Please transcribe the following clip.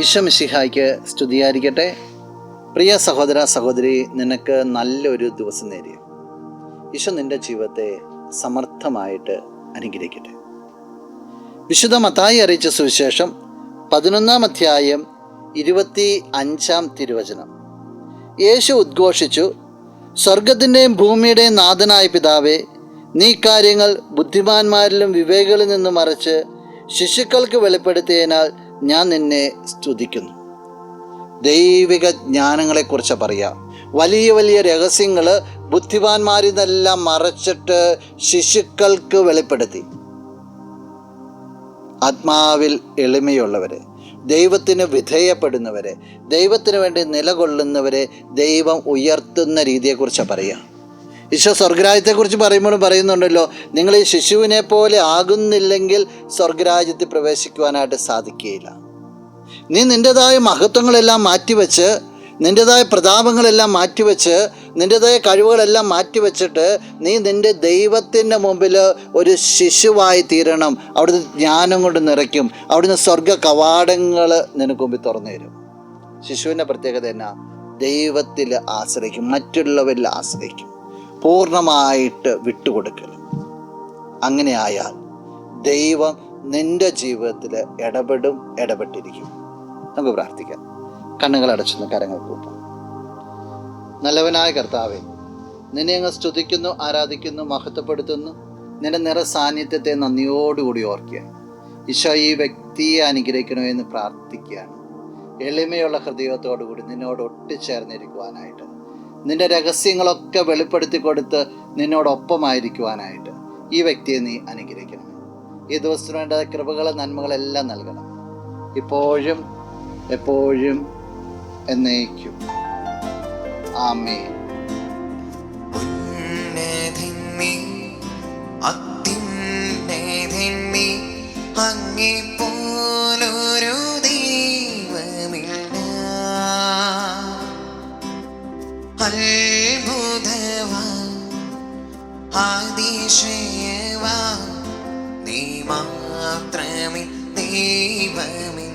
ഈശോ മിശിഹായ്ക്ക് സ്തുതിയായിരിക്കട്ടെ. പ്രിയ സഹോദര സഹോദരി, നിനക്ക് നല്ലൊരു ദിവസം നേരിയ ഈശോ നിൻ്റെ ജീവിതത്തെ സമർത്ഥമായിട്ട് അനുഗ്രഹിക്കട്ടെ. വിശുദ്ധ മത്തായി അറിയിച്ച സുവിശേഷം 11-ാം അധ്യായം 25-ാം തിരുവചനം. യേശു ഉദ്ഘോഷിച്ചു, സ്വർഗത്തിൻ്റെയും ഭൂമിയുടെയും നാഥനായ പിതാവേ, നീ കാര്യങ്ങൾ ബുദ്ധിമാന്മാരിലും വിവേകളിൽ നിന്നും മറച്ച് ശിശുക്കൾക്ക് വെളിപ്പെടുത്തിയതിനാൽ ഞാൻ നിന്നെ സ്തുതിക്കുന്നു. ദൈവിക ജ്ഞാനങ്ങളെക്കുറിച്ച് പറയാം. വലിയ വലിയ രഹസ്യങ്ങൾ ബുദ്ധിമാന്മാരിൽ നിന്നെല്ലാം മറച്ചിട്ട് ശിശുക്കൾക്ക് വെളിപ്പെടുത്തി. ആത്മാവിൽ എളിമയുള്ളവരെ, ദൈവത്തിന് വിധേയപ്പെടുന്നവരെ, ദൈവത്തിന് വേണ്ടി നിലകൊള്ളുന്നവരെ ദൈവം ഉയർത്തുന്ന രീതിയെക്കുറിച്ച് പറയാം. ഈശോ സ്വർഗരാജ്യത്തെക്കുറിച്ച് പറയുമ്പോഴും പറയുന്നുണ്ടല്ലോ, നിങ്ങൾ ഈ ശിശുവിനെ പോലെ ആകുന്നില്ലെങ്കിൽ സ്വർഗരാജ്യത്തിൽ പ്രവേശിക്കുവാനായിട്ട് സാധിക്കുകയില്ല. നീ നിൻ്റെതായ മഹത്വങ്ങളെല്ലാം മാറ്റിവെച്ച്, നിൻ്റെതായ പ്രതാപങ്ങളെല്ലാം മാറ്റിവെച്ച്, നിൻ്റെതായ കഴിവുകളെല്ലാം മാറ്റിവെച്ചിട്ട് നീ നിൻ്റെ ദൈവത്തിൻ്റെ മുമ്പിൽ ഒരു ശിശുവായി തീരണം. അവിടുന്ന് ജ്ഞാനം കൊണ്ട് നിറയ്ക്കും. അവിടുന്ന് സ്വർഗ കവാടങ്ങൾ നിനക്ക് മുമ്പിൽ തുറന്നു തരും. ശിശുവിൻ്റെ പ്രത്യേകത എന്നാ? ദൈവത്തിൽ ആശ്രയിക്കും, മറ്റുള്ളവരിൽ ആശ്രയിക്കും, പൂർണ്ണമായിട്ട് വിട്ടുകൊടുക്കൽ. അങ്ങനെ ആയാൽ ദൈവം നിൻ്റെ ജീവിതത്തിൽ ഇടപെട്ടിരിക്കും. നമുക്ക് പ്രാർത്ഥിക്കാം. കണ്ണുകൾ അടച്ചെന്ന് കരങ്ങൾ കൂട്ടാം. നല്ലവനായ കർത്താവേ, നിന്നെ അങ്ങ് സ്തുതിക്കുന്നു, ആരാധിക്കുന്നു, മഹത്വപ്പെടുത്തുന്നു. നിന്റെ നിറ സാന്നിധ്യത്തെ നന്ദിയോടുകൂടി ഓർക്കുക. ഈശോ ഈ വ്യക്തിയെ അനുഗ്രഹിക്കണമെന്ന് പ്രാർത്ഥിക്കുകയാണ്. എളിമയുള്ള ഹൃദയത്തോടുകൂടി നിന്നോട് ഒട്ടിച്ചേർന്നിരിക്കുവാനായിട്ട്, നിന്റെ രഹസ്യങ്ങളൊക്കെ വെളിപ്പെടുത്തി കൊടുത്ത് നിന്നോടൊപ്പമായിരിക്കുവാനായിട്ട് ഈ വ്യക്തിയെ നീ അനുഗ്രഹിക്കണം. ഈ ദിവസത്തിന് വേണ്ട കൃപകളും നന്മകളെല്ലാം നൽകണം, ഇപ്പോഴും എപ്പോഴും എന്നേക്കും. ആമേൻ. അതിശയവാ നീ മാത്രമേ ദൈവമേ.